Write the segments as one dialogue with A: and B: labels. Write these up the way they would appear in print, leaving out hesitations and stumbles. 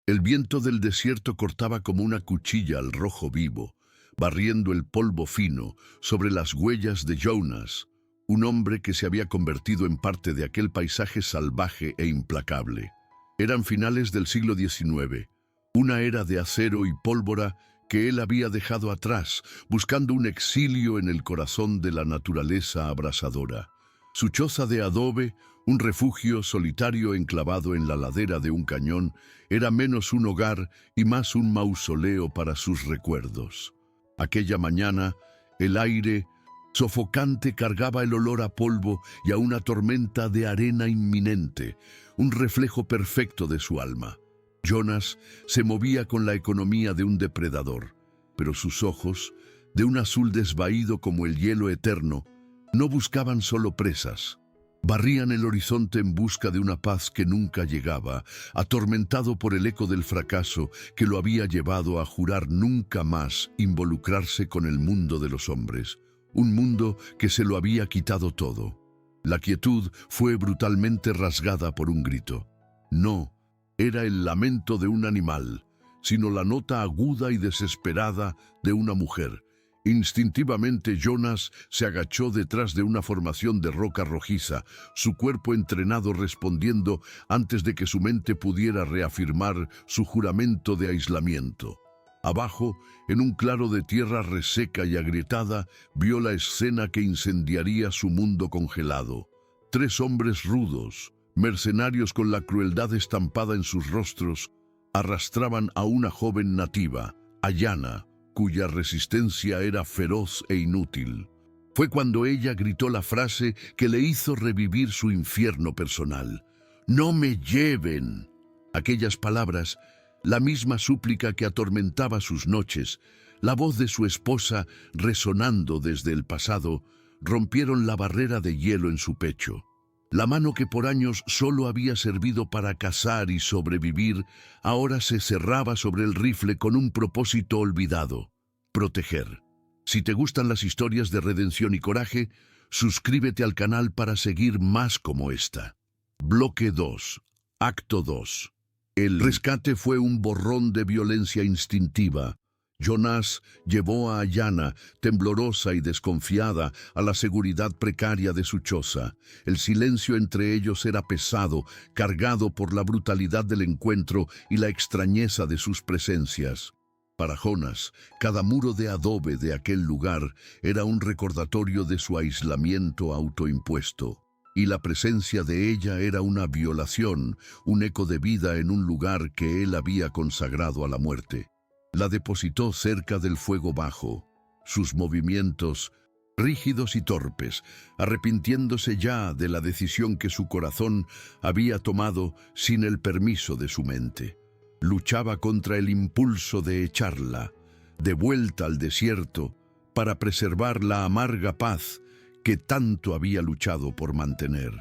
A: El viento del desierto cortaba como una cuchilla al rojo vivo, barriendo el polvo fino sobre las huellas de Jonas, un hombre que se había convertido en parte de aquel paisaje salvaje e implacable. Eran finales del siglo XIX, una era de acero y pólvora que él había dejado atrás, buscando un exilio en el corazón de la naturaleza abrasadora. Su choza de adobe, un refugio solitario enclavado en la ladera de un cañón, era menos un hogar y más un mausoleo para sus recuerdos. Aquella mañana, el aire sofocante cargaba el olor a polvo y a una tormenta de arena inminente, un reflejo perfecto de su alma. Jonas se movía con la economía de un depredador, pero sus ojos, de un azul desvaído como el hielo eterno, no buscaban solo presas. Barrían el horizonte en busca de una paz que nunca llegaba, atormentado por el eco del fracaso que lo había llevado a jurar nunca más involucrarse con el mundo de los hombres, un mundo que se lo había quitado todo. La quietud fue brutalmente rasgada por un grito. No era el lamento de un animal, sino la nota aguda y desesperada de una mujer. Instintivamente Jonas se agachó detrás de una formación de roca rojiza, su cuerpo entrenado respondiendo antes de que su mente pudiera reafirmar su juramento de aislamiento. Abajo, en un claro de tierra reseca y agrietada, vio la escena que incendiaría su mundo congelado. 3 hombres rudos, mercenarios con la crueldad estampada en sus rostros, arrastraban a una joven nativa, Ayanna, cuya resistencia era feroz e inútil. Fue cuando ella gritó la frase que le hizo revivir su infierno personal. «¡No me lleven!». Aquellas palabras, la misma súplica que atormentaba sus noches, la voz de su esposa resonando desde el pasado, rompieron la barrera de hielo en su pecho. La mano que por años solo había servido para cazar y sobrevivir, ahora se cerraba sobre el rifle con un propósito olvidado: proteger. Si te gustan las historias de redención y coraje, suscríbete al canal para seguir más como esta. Bloque 2. Acto 2. El rescate fue un borrón de violencia instintiva. Jonas llevó a Ayanna, temblorosa y desconfiada, a la seguridad precaria de su choza. El silencio entre ellos era pesado, cargado por la brutalidad del encuentro y la extrañeza de sus presencias. Para Jonas, cada muro de adobe de aquel lugar era un recordatorio de su aislamiento autoimpuesto, y la presencia de ella era una violación, un eco de vida en un lugar que él había consagrado a la muerte. La depositó cerca del fuego bajo, sus movimientos rígidos y torpes, arrepintiéndose ya de la decisión que su corazón había tomado sin el permiso de su mente. Luchaba contra el impulso de echarla de vuelta al desierto para preservar la amarga paz que tanto había luchado por mantener.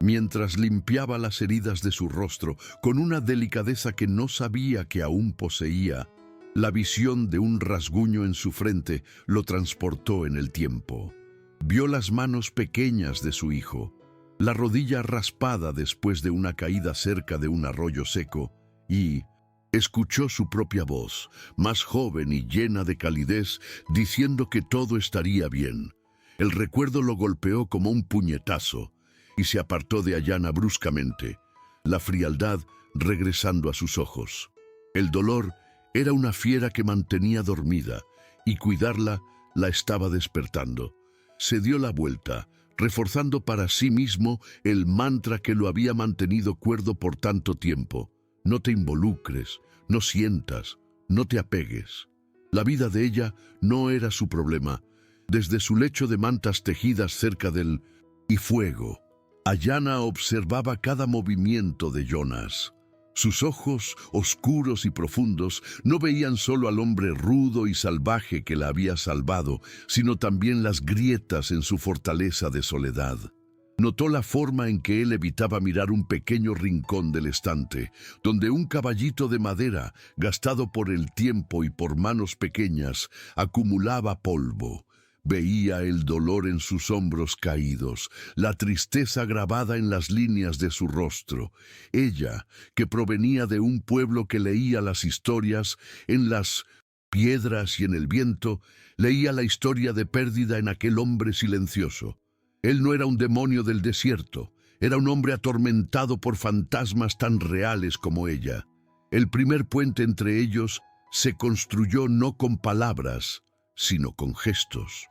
A: Mientras limpiaba las heridas de su rostro con una delicadeza que no sabía que aún poseía, la visión de un rasguño en su frente lo transportó en el tiempo. Vio las manos pequeñas de su hijo, la rodilla raspada después de una caída cerca de un arroyo seco, y escuchó su propia voz, más joven y llena de calidez, diciendo que todo estaría bien. El recuerdo lo golpeó como un puñetazo y se apartó de Ayanna bruscamente, la frialdad regresando a sus ojos. El dolor era una fiera que mantenía dormida, y cuidarla la estaba despertando. Se dio la vuelta, reforzando para sí mismo el mantra que lo había mantenido cuerdo por tanto tiempo: no te involucres, no sientas, no te apegues. La vida de ella no era su problema. Desde su lecho de mantas tejidas cerca del fuego, Ayanna observaba cada movimiento de Jonas. Sus ojos, oscuros y profundos, no veían solo al hombre rudo y salvaje que la había salvado, sino también las grietas en su fortaleza de soledad. Notó la forma en que él evitaba mirar un pequeño rincón del estante, donde un caballito de madera, gastado por el tiempo y por manos pequeñas, acumulaba polvo. Veía el dolor en sus hombros caídos, la tristeza grabada en las líneas de su rostro. Ella, que provenía de un pueblo que leía las historias en las piedras y en el viento, leía la historia de pérdida en aquel hombre silencioso. Él no era un demonio del desierto, era un hombre atormentado por fantasmas tan reales como ella. El primer puente entre ellos se construyó no con palabras, sino con gestos.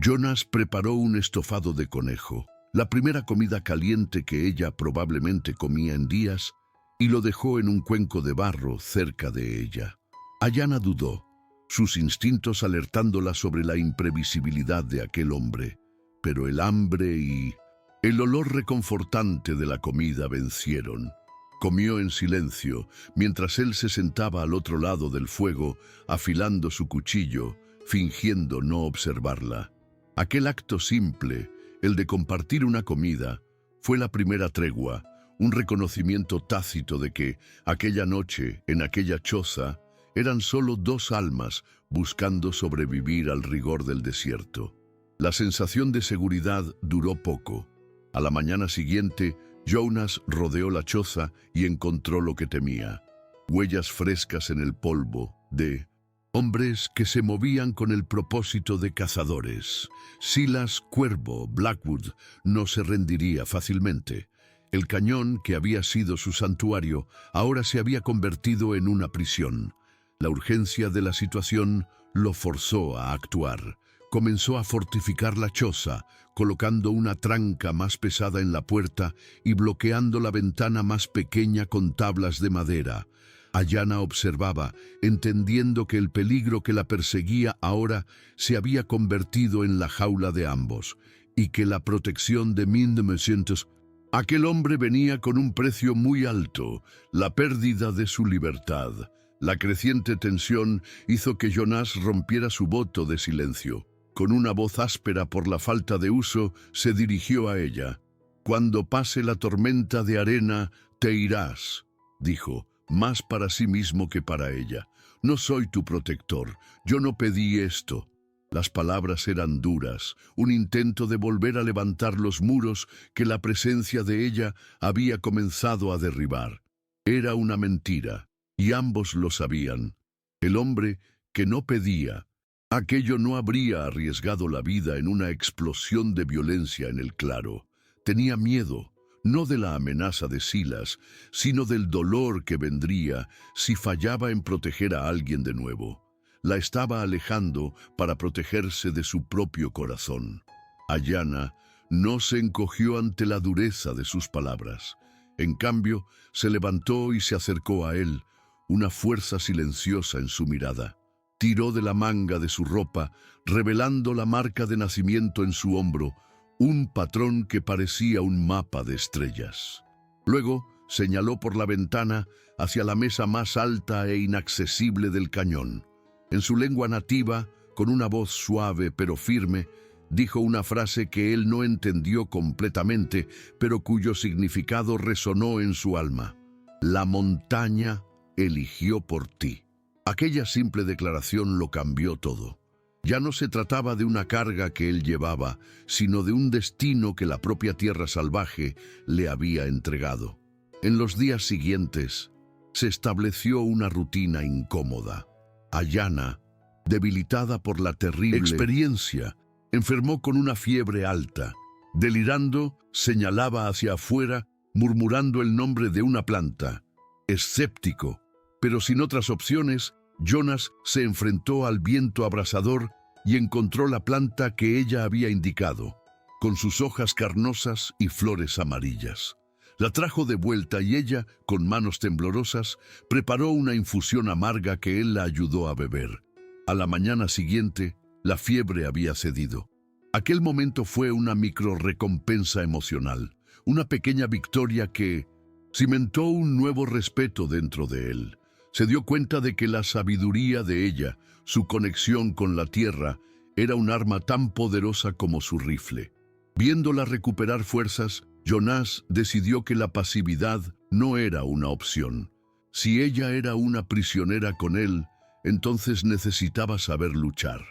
A: Jonas preparó un estofado de conejo, la primera comida caliente que ella probablemente comía en días, y lo dejó en un cuenco de barro cerca de ella. Ayanna dudó, sus instintos alertándola sobre la imprevisibilidad de aquel hombre, pero el hambre y el olor reconfortante de la comida vencieron. Comió en silencio, mientras él se sentaba al otro lado del fuego, afilando su cuchillo, fingiendo no observarla. Aquel acto simple, el de compartir una comida, fue la primera tregua, un reconocimiento tácito de que, aquella noche, en aquella choza, eran solo dos almas buscando sobrevivir al rigor del desierto. La sensación de seguridad duró poco. A la mañana siguiente, Jonas rodeó la choza y encontró lo que temía: huellas frescas en el polvo de hombres que se movían con el propósito de cazadores. Silas Cuervo Blackwood no se rendiría fácilmente. El cañón, que había sido su santuario, ahora se había convertido en una prisión. La urgencia de la situación lo forzó a actuar. Comenzó a fortificar la choza, colocando una tranca más pesada en la puerta y bloqueando la ventana más pequeña con tablas de madera. Ayanna observaba, entendiendo que el peligro que la perseguía ahora se había convertido en la jaula de ambos, y que la protección de 1900... Aquel hombre venía con un precio muy alto, la pérdida de su libertad. La creciente tensión hizo que Jonas rompiera su voto de silencio. Con una voz áspera por la falta de uso, se dirigió a ella. «Cuando pase la tormenta de arena, te irás», dijo, más para sí mismo que para ella. «No soy tu protector, yo no pedí esto». Las palabras eran duras, un intento de volver a levantar los muros que la presencia de ella había comenzado a derribar. Era una mentira, y ambos lo sabían. El hombre que no pedía aquello no habría arriesgado la vida en una explosión de violencia en el claro. Tenía miedo, no de la amenaza de Silas, sino del dolor que vendría si fallaba en proteger a alguien de nuevo. La estaba alejando para protegerse de su propio corazón. Ayanna no se encogió ante la dureza de sus palabras. En cambio, se levantó y se acercó a él, una fuerza silenciosa en su mirada. Tiró de la manga de su ropa, revelando la marca de nacimiento en su hombro, un patrón que parecía un mapa de estrellas. Luego señaló por la ventana hacia la mesa más alta e inaccesible del cañón. En su lengua nativa, con una voz suave pero firme, dijo una frase que él no entendió completamente, pero cuyo significado resonó en su alma. «La montaña eligió por ti». Aquella simple declaración lo cambió todo. Ya no se trataba de una carga que él llevaba, sino de un destino que la propia tierra salvaje le había entregado. En los días siguientes, se estableció una rutina incómoda. Ayanna, debilitada por la terrible experiencia, enfermó con una fiebre alta. Delirando, señalaba hacia afuera, murmurando el nombre de una planta. Escéptico, pero sin otras opciones, Jonas se enfrentó al viento abrasador y encontró la planta que ella había indicado, con sus hojas carnosas y flores amarillas. La trajo de vuelta y ella, con manos temblorosas, preparó una infusión amarga que él la ayudó a beber. A la mañana siguiente, la fiebre había cedido. Aquel momento fue una microrrecompensa emocional, una pequeña victoria que cimentó un nuevo respeto dentro de él. Se dio cuenta de que la sabiduría de ella, su conexión con la tierra, era un arma tan poderosa como su rifle. Viéndola recuperar fuerzas, Jonas decidió que la pasividad no era una opción. Si ella era una prisionera con él, entonces necesitaba saber luchar.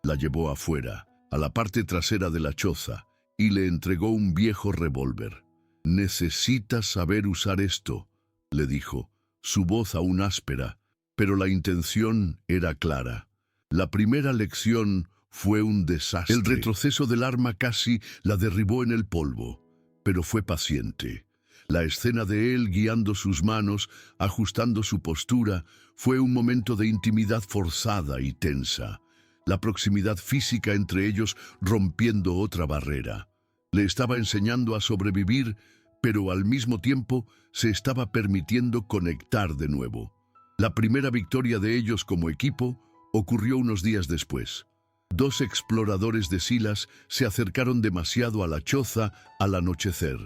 A: La llevó afuera, a la parte trasera de la choza y le entregó un viejo revólver. «Necesitas saber usar esto», le dijo, su voz aún áspera, pero la intención era clara. La primera lección fue un desastre. El retroceso del arma casi la derribó en el polvo, pero fue paciente. La escena de él guiando sus manos, ajustando su postura, fue un momento de intimidad forzada y tensa. La proximidad física entre ellos rompiendo otra barrera. Le estaba enseñando a sobrevivir, pero al mismo tiempo se estaba permitiendo conectar de nuevo. La primera victoria de ellos como equipo ocurrió unos días después. 2 exploradores de Silas se acercaron demasiado a la choza al anochecer.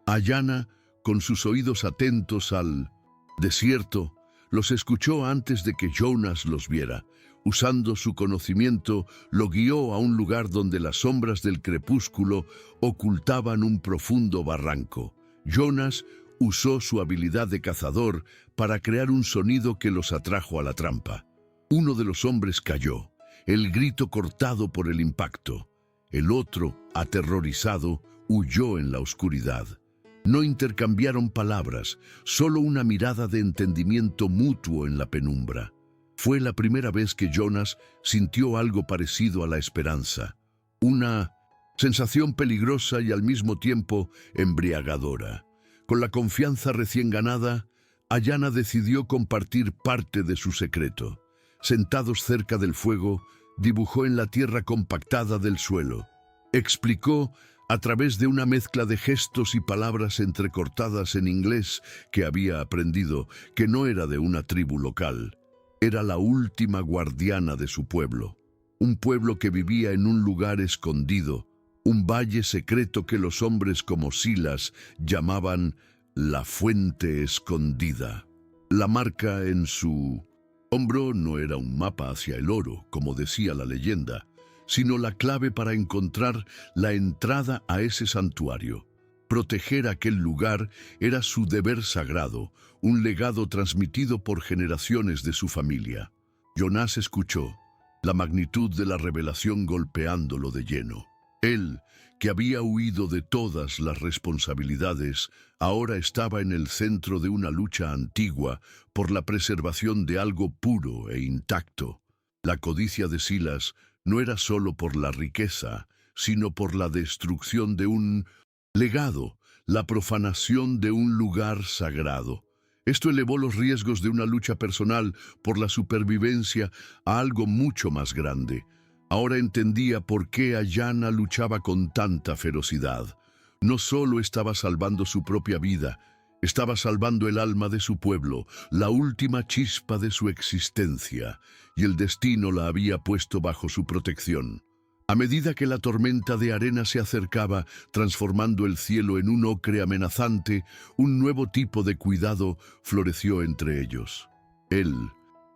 A: Ayanna, con sus oídos atentos al desierto, los escuchó antes de que Jonas los viera. Usando su conocimiento, lo guió a un lugar donde las sombras del crepúsculo ocultaban un profundo barranco. Jonas usó su habilidad de cazador para crear un sonido que los atrajo a la trampa. Uno de los hombres cayó, el grito cortado por el impacto. El otro, aterrorizado, huyó en la oscuridad. No intercambiaron palabras, solo una mirada de entendimiento mutuo en la penumbra. Fue la primera vez que Jonas sintió algo parecido a la esperanza. Una sensación peligrosa y al mismo tiempo embriagadora. Con la confianza recién ganada, Ayanna decidió compartir parte de su secreto. Sentados cerca del fuego, dibujó en la tierra compactada del suelo. Explicó a través de una mezcla de gestos y palabras entrecortadas en inglés que había aprendido, que no era de una tribu local. Era la última guardiana de su pueblo. Un pueblo que vivía en un lugar escondido, un valle secreto que los hombres como Silas llamaban la Fuente Escondida. La marca en su hombro no era un mapa hacia el oro, como decía la leyenda, sino la clave para encontrar la entrada a ese santuario. Proteger aquel lugar era su deber sagrado, un legado transmitido por generaciones de su familia. Jonas escuchó, la magnitud de la revelación golpeándolo de lleno. Él, que había huido de todas las responsabilidades, ahora estaba en el centro de una lucha antigua por la preservación de algo puro e intacto. La codicia de Silas no era solo por la riqueza, sino por la destrucción de un legado, la profanación de un lugar sagrado. Esto elevó los riesgos de una lucha personal por la supervivencia a algo mucho más grande. Ahora entendía por qué Ayanna luchaba con tanta ferocidad. No solo estaba salvando su propia vida, estaba salvando el alma de su pueblo, la última chispa de su existencia, y el destino la había puesto bajo su protección. A medida que la tormenta de arena se acercaba, transformando el cielo en un ocre amenazante, un nuevo tipo de cuidado floreció entre ellos. Él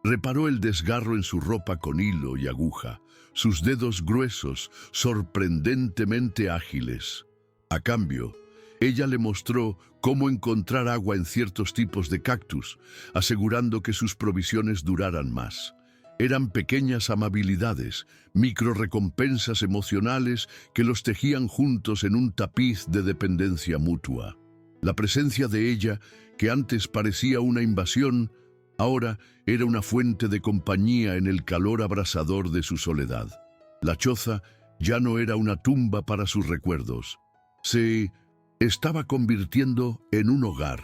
A: reparó el desgarro en su ropa con hilo y aguja, sus dedos gruesos, sorprendentemente ágiles. A cambio, ella le mostró cómo encontrar agua en ciertos tipos de cactus, asegurando que sus provisiones duraran más. Eran pequeñas amabilidades, microrrecompensas emocionales que los tejían juntos en un tapiz de dependencia mutua. La presencia de ella, que antes parecía una invasión, ahora era una fuente de compañía en el calor abrasador de su soledad. La choza ya no era una tumba para sus recuerdos. Se estaba convirtiendo en un hogar.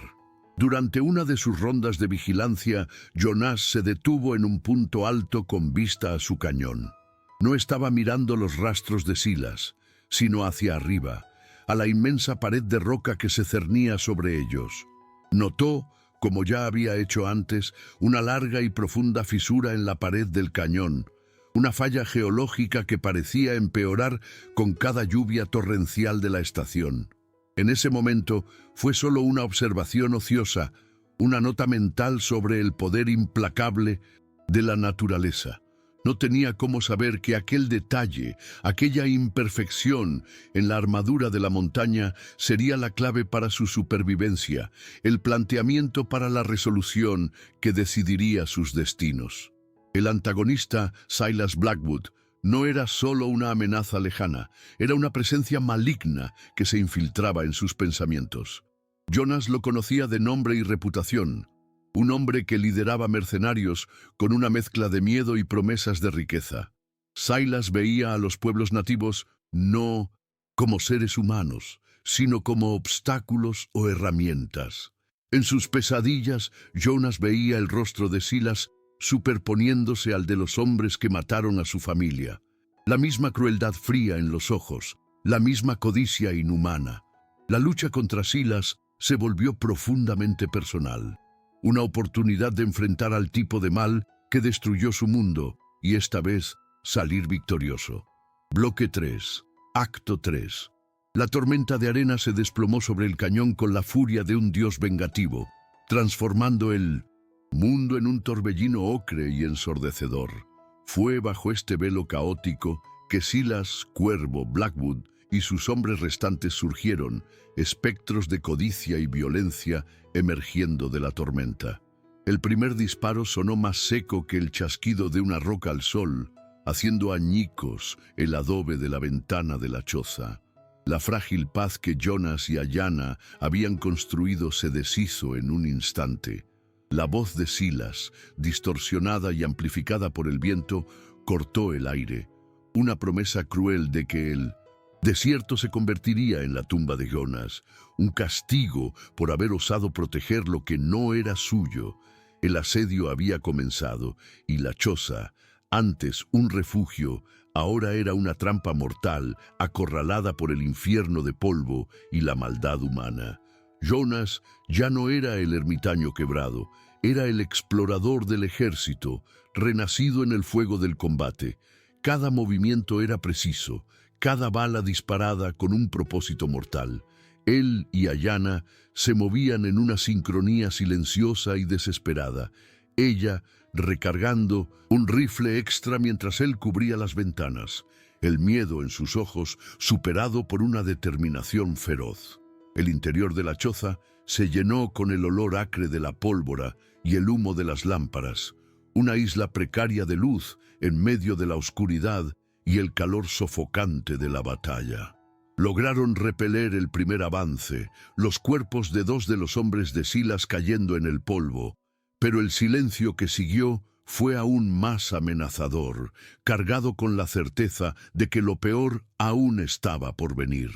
A: Durante una de sus rondas de vigilancia, Jonas se detuvo en un punto alto con vista a su cañón. No estaba mirando los rastros de Silas, sino hacia arriba, a la inmensa pared de roca que se cernía sobre ellos. Notó, como ya había hecho antes, una larga y profunda fisura en la pared del cañón, una falla geológica que parecía empeorar con cada lluvia torrencial de la estación. En ese momento fue solo una observación ociosa, una nota mental sobre el poder implacable de la naturaleza. No tenía cómo saber que aquel detalle, aquella imperfección en la armadura de la montaña sería la clave para su supervivencia, el planteamiento para la resolución que decidiría sus destinos. El antagonista, Silas Blackwood, no era solo una amenaza lejana, era una presencia maligna que se infiltraba en sus pensamientos. Jonas lo conocía de nombre y reputación, un hombre que lideraba mercenarios con una mezcla de miedo y promesas de riqueza. Silas veía a los pueblos nativos no como seres humanos, sino como obstáculos o herramientas. En sus pesadillas, Jonas veía el rostro de Silas superponiéndose al de los hombres que mataron a su familia. La misma crueldad fría en los ojos, la misma codicia inhumana. La lucha contra Silas se volvió profundamente personal. Una oportunidad de enfrentar al tipo de mal que destruyó su mundo y esta vez salir victorioso. Bloque 3. Acto 3. La tormenta de arena se desplomó sobre el cañón con la furia de un dios vengativo, transformando el mundo en un torbellino ocre y ensordecedor. Fue bajo este velo caótico que Silas, Cuervo, Blackwood y sus hombres restantes surgieron, espectros de codicia y violencia emergiendo de la tormenta. El primer disparo sonó más seco que el chasquido de una roca al sol, haciendo añicos el adobe de la ventana de la choza. La frágil paz que Jonas y Ayanna habían construido se deshizo en un instante. La voz de Silas, distorsionada y amplificada por el viento, cortó el aire, una promesa cruel de que el desierto se convertiría en la tumba de Jonas, un castigo por haber osado proteger lo que no era suyo. El asedio había comenzado y la choza, antes un refugio, ahora era una trampa mortal acorralada por el infierno de polvo y la maldad humana. Jonas ya no era el ermitaño quebrado, era el explorador del ejército, renacido en el fuego del combate. Cada movimiento era preciso, cada bala disparada con un propósito mortal. Él y Ayanna se movían en una sincronía silenciosa y desesperada, ella recargando un rifle extra mientras él cubría las ventanas, el miedo en sus ojos superado por una determinación feroz. El interior de la choza se llenó con el olor acre de la pólvora y el humo de las lámparas, una isla precaria de luz en medio de la oscuridad y el calor sofocante de la batalla. Lograron repeler el primer avance, los cuerpos de dos de los hombres de Silas cayendo en el polvo, pero el silencio que siguió fue aún más amenazador, cargado con la certeza de que lo peor aún estaba por venir.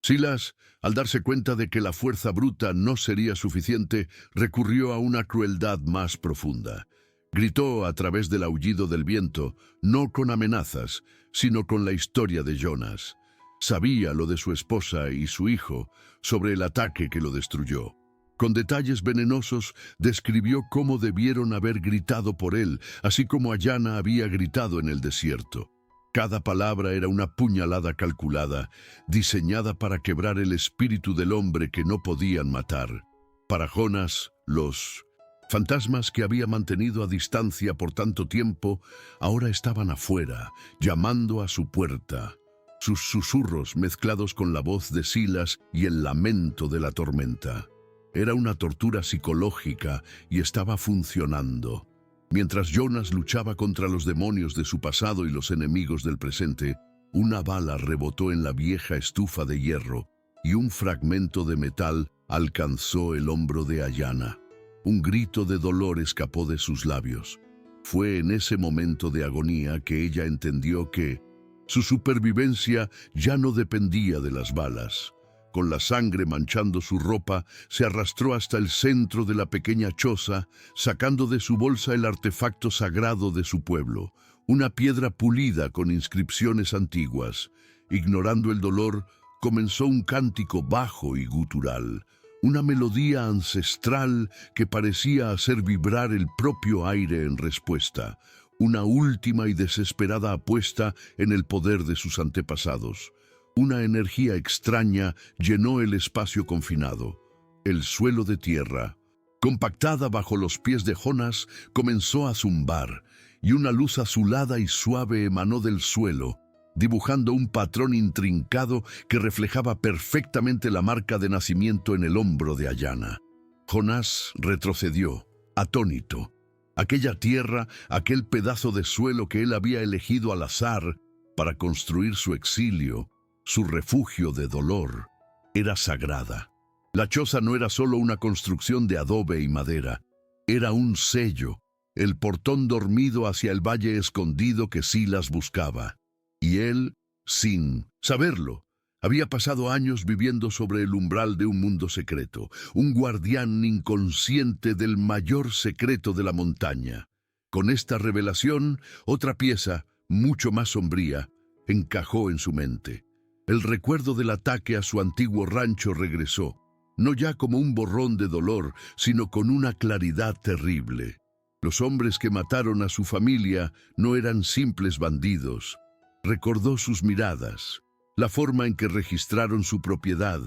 A: Silas, al darse cuenta de que la fuerza bruta no sería suficiente, recurrió a una crueldad más profunda. Gritó a través del aullido del viento, no con amenazas, sino con la historia de Jonas. Sabía lo de su esposa y su hijo, sobre el ataque que lo destruyó. Con detalles venenosos describió cómo debieron haber gritado por él, así como Ayanna había gritado en el desierto. Cada palabra era una puñalada calculada, diseñada para quebrar el espíritu del hombre que no podían matar. Para Jonas, los fantasmas que había mantenido a distancia por tanto tiempo, ahora estaban afuera, llamando a su puerta. Sus susurros mezclados con la voz de Silas y el lamento de la tormenta. Era una tortura psicológica y estaba funcionando. Mientras Jonas luchaba contra los demonios de su pasado y los enemigos del presente, una bala rebotó en la vieja estufa de hierro y un fragmento de metal alcanzó el hombro de Ayanna. Un grito de dolor escapó de sus labios. Fue en ese momento de agonía que ella entendió que su supervivencia ya no dependía de las balas. Con la sangre manchando su ropa, se arrastró hasta el centro de la pequeña choza, sacando de su bolsa el artefacto sagrado de su pueblo, una piedra pulida con inscripciones antiguas. Ignorando el dolor, comenzó un cántico bajo y gutural, una melodía ancestral que parecía hacer vibrar el propio aire en respuesta, una última y desesperada apuesta en el poder de sus antepasados. Una energía extraña llenó el espacio confinado. El suelo de tierra, compactada bajo los pies de Jonas, comenzó a zumbar, y una luz azulada y suave emanó del suelo, dibujando un patrón intrincado que reflejaba perfectamente la marca de nacimiento en el hombro de Ayanna. Jonas retrocedió, atónito. Aquella tierra, aquel pedazo de suelo que él había elegido al azar para construir su exilio, su refugio de dolor, era sagrada. La choza no era solo una construcción de adobe y madera, era un sello, el portón dormido hacia el valle escondido que Silas buscaba. Y él, sin saberlo, había pasado años viviendo sobre el umbral de un mundo secreto, un guardián inconsciente del mayor secreto de la montaña. Con esta revelación, otra pieza, mucho más sombría, encajó en su mente. El recuerdo del ataque a su antiguo rancho regresó, no ya como un borrón de dolor, sino con una claridad terrible. Los hombres que mataron a su familia no eran simples bandidos. Recordó sus miradas, la forma en que registraron su propiedad,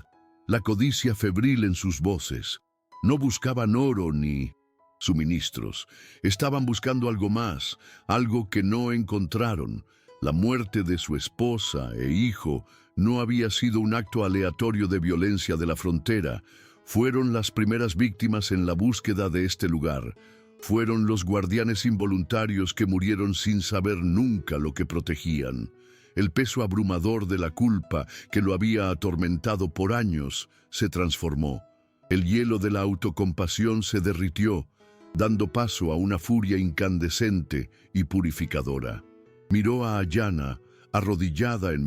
A: la codicia febril en sus voces. No buscaban oro ni suministros, estaban buscando algo más, algo que no encontraron. La muerte de su esposa e hijo no había sido un acto aleatorio de violencia de la frontera. Fueron las primeras víctimas en la búsqueda de este lugar. Fueron los guardianes involuntarios que murieron sin saber nunca lo que protegían. El peso abrumador de la culpa que lo había atormentado por años se transformó. El hielo de la autocompasión se derritió, dando paso a una furia incandescente y purificadora. Miró a Ayanna, arrodillada en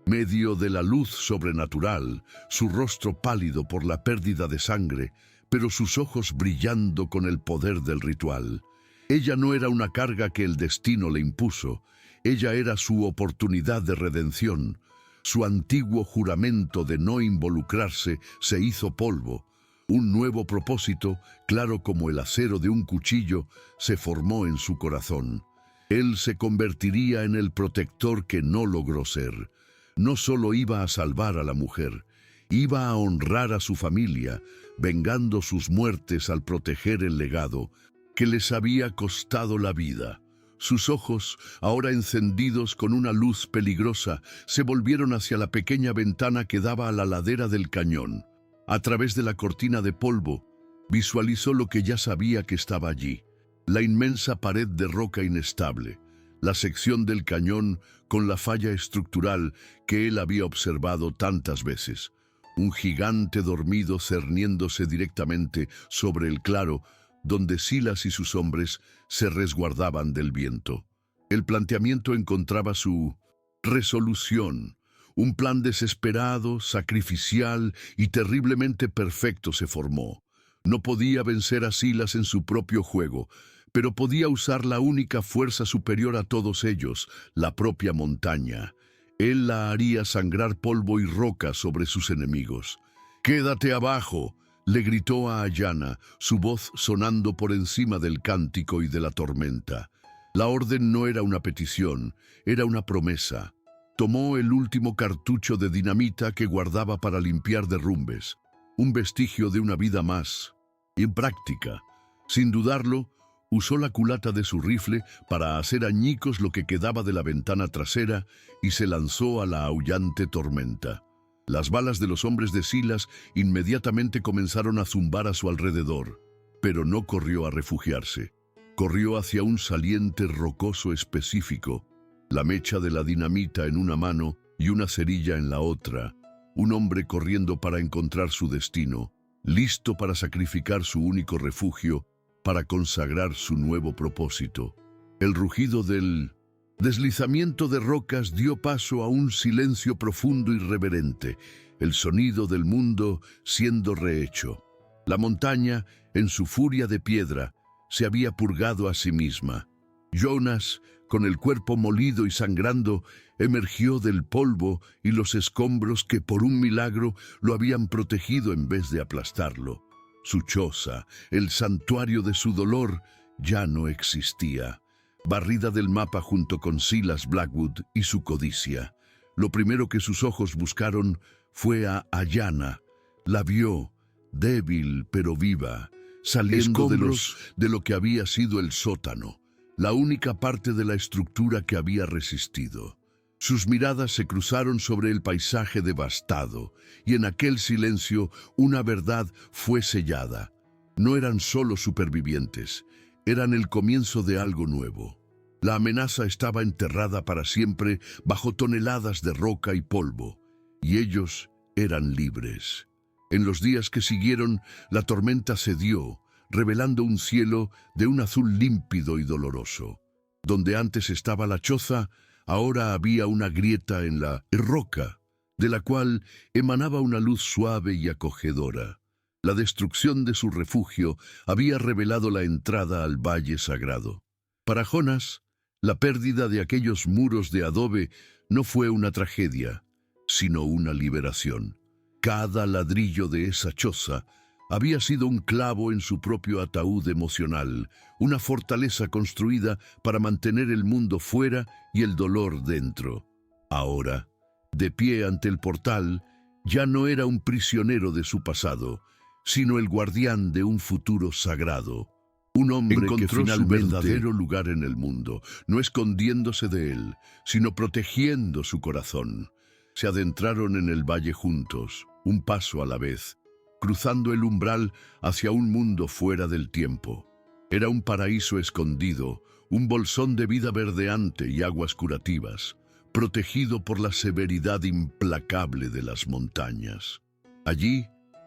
A: medio de la luz sobrenatural, su rostro pálido por la pérdida de sangre, pero sus ojos brillando con el poder del ritual. Ella no era una carga que el destino le impuso, ella era su oportunidad de redención. Su antiguo juramento de no involucrarse se hizo polvo. Un nuevo propósito, claro como el acero de un cuchillo, se formó en su corazón. Él se convertiría en el protector que no logró ser. No solo iba a salvar a la mujer, iba a honrar a su familia, vengando sus muertes al proteger el legado que les había costado la vida. Sus ojos, ahora encendidos con una luz peligrosa, se volvieron hacia la pequeña ventana que daba a la ladera del cañón. A través de la cortina de polvo, visualizó lo que ya sabía que estaba allí: la inmensa pared de roca inestable, la sección del cañón con la falla estructural que él había observado tantas veces. Un gigante dormido cerniéndose directamente sobre el claro, donde Silas y sus hombres se resguardaban del viento. El planteamiento encontraba su resolución. Un plan desesperado, sacrificial y terriblemente perfecto se formó. No podía vencer a Silas en su propio juego, pero podía usar la única fuerza superior a todos ellos, la propia montaña. Él la haría sangrar polvo y roca sobre sus enemigos. «¡Quédate abajo!», le gritó a Ayanna, su voz sonando por encima del cántico y de la tormenta. La orden no era una petición, era una promesa. Tomó el último cartucho de dinamita que guardaba para limpiar derrumbes, un vestigio de una vida más. Y en práctica, sin dudarlo, usó la culata de su rifle para hacer añicos lo que quedaba de la ventana trasera y se lanzó a la aullante tormenta. Las balas de los hombres de Silas inmediatamente comenzaron a zumbar a su alrededor, pero no corrió a refugiarse. Corrió hacia un saliente rocoso específico, la mecha de la dinamita en una mano y una cerilla en la otra, un hombre corriendo para encontrar su destino, listo para sacrificar su único refugio, para consagrar su nuevo propósito. El rugido del deslizamiento de rocas dio paso a un silencio profundo y reverente, el sonido del mundo siendo rehecho. La montaña, en su furia de piedra, se había purgado a sí misma. Jonas, con el cuerpo molido y sangrando, emergió del polvo y los escombros que por un milagro lo habían protegido en vez de aplastarlo. Su choza, el santuario de su dolor, ya no existía. Barrida del mapa junto con Silas Blackwood y su codicia. Lo primero que sus ojos buscaron fue a Ayanna. La vio, débil pero viva, saliendo de lo que había sido el sótano, la única parte de la estructura que había resistido. Sus miradas se cruzaron sobre el paisaje devastado, y en aquel silencio una verdad fue sellada. No eran solo supervivientes, eran el comienzo de algo nuevo. La amenaza estaba enterrada para siempre bajo toneladas de roca y polvo, y ellos eran libres. En los días que siguieron, la tormenta cedió, revelando un cielo de un azul límpido y doloroso. Donde antes estaba la choza, ahora había una grieta en la roca, de la cual emanaba una luz suave y acogedora. La destrucción de su refugio había revelado la entrada al valle sagrado. Para Jonás, la pérdida de aquellos muros de adobe no fue una tragedia, sino una liberación. Cada ladrillo de esa choza había sido un clavo en su propio ataúd emocional, una fortaleza construida para mantener el mundo fuera y el dolor dentro. Ahora, de pie ante el portal, ya no era un prisionero de su pasado, sino el guardián de un futuro sagrado. Un hombre encontró que finalmente su verdadero lugar en el mundo, no escondiéndose de él, sino protegiendo su corazón. Se adentraron en el valle juntos, un paso a la vez, cruzando el umbral hacia un mundo fuera del tiempo. Era un paraíso escondido, un bolsón de vida verdeante y aguas curativas, protegido por la severidad implacable de las montañas. Allí,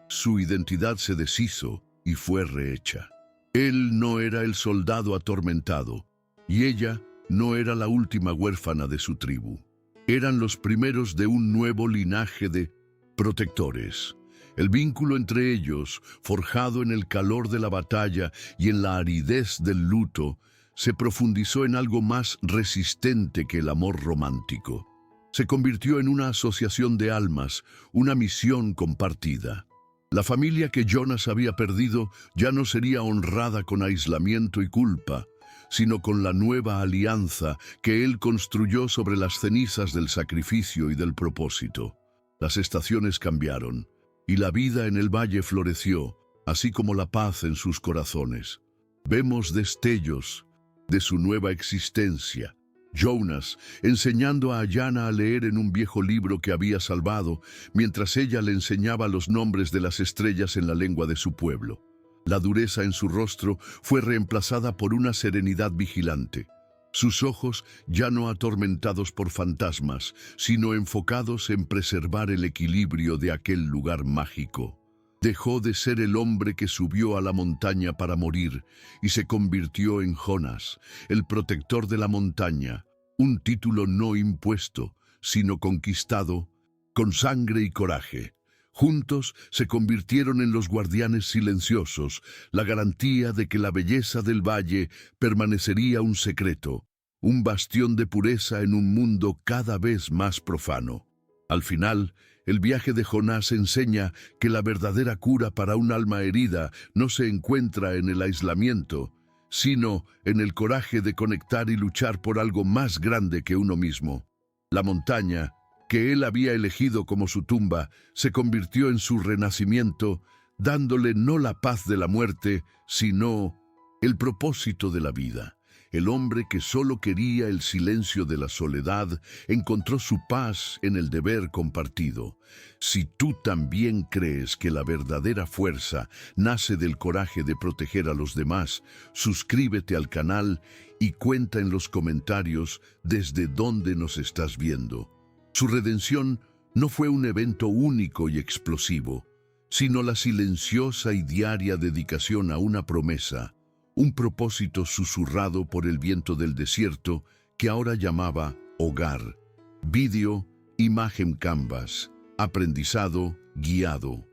A: su identidad se deshizo y fue rehecha. Él no era el soldado atormentado, y ella no era la última huérfana de su tribu. Eran los primeros de un nuevo linaje de protectores. El vínculo entre ellos, forjado en el calor de la batalla y en la aridez del luto, se profundizó en algo más resistente que el amor romántico. Se convirtió en una asociación de almas, una misión compartida. La familia que Jonas había perdido ya no sería honrada con aislamiento y culpa, sino con la nueva alianza que él construyó sobre las cenizas del sacrificio y del propósito. Las estaciones cambiaron, y la vida en el valle floreció, así como la paz en sus corazones. Vemos destellos de su nueva existencia. Jonas, enseñando a Ayanna a leer en un viejo libro que había salvado, mientras ella le enseñaba los nombres de las estrellas en la lengua de su pueblo. La dureza en su rostro fue reemplazada por una serenidad vigilante. Sus ojos ya no atormentados por fantasmas, sino enfocados en preservar el equilibrio de aquel lugar mágico. Dejó de ser el hombre que subió a la montaña para morir y se convirtió en Jonás, el protector de la montaña, un título no impuesto, sino conquistado con sangre y coraje. Juntos se convirtieron en los guardianes silenciosos, la garantía de que la belleza del valle permanecería un secreto, un bastión de pureza en un mundo cada vez más profano. Al final, el viaje de Jonás enseña que la verdadera cura para un alma herida no se encuentra en el aislamiento, sino en el coraje de conectar y luchar por algo más grande que uno mismo. La montaña, que él había elegido como su tumba, se convirtió en su renacimiento, dándole no la paz de la muerte, sino el propósito de la vida. El hombre que solo quería el silencio de la soledad encontró su paz en el deber compartido. Si tú también crees que la verdadera fuerza nace del coraje de proteger a los demás, suscríbete al canal y cuenta en los comentarios desde dónde nos estás viendo. Su redención no fue un evento único y explosivo, sino la silenciosa y diaria dedicación a una promesa, un propósito susurrado por el viento del desierto que ahora llamaba hogar. Vídeo, imagen Canvas, aprendizado guiado.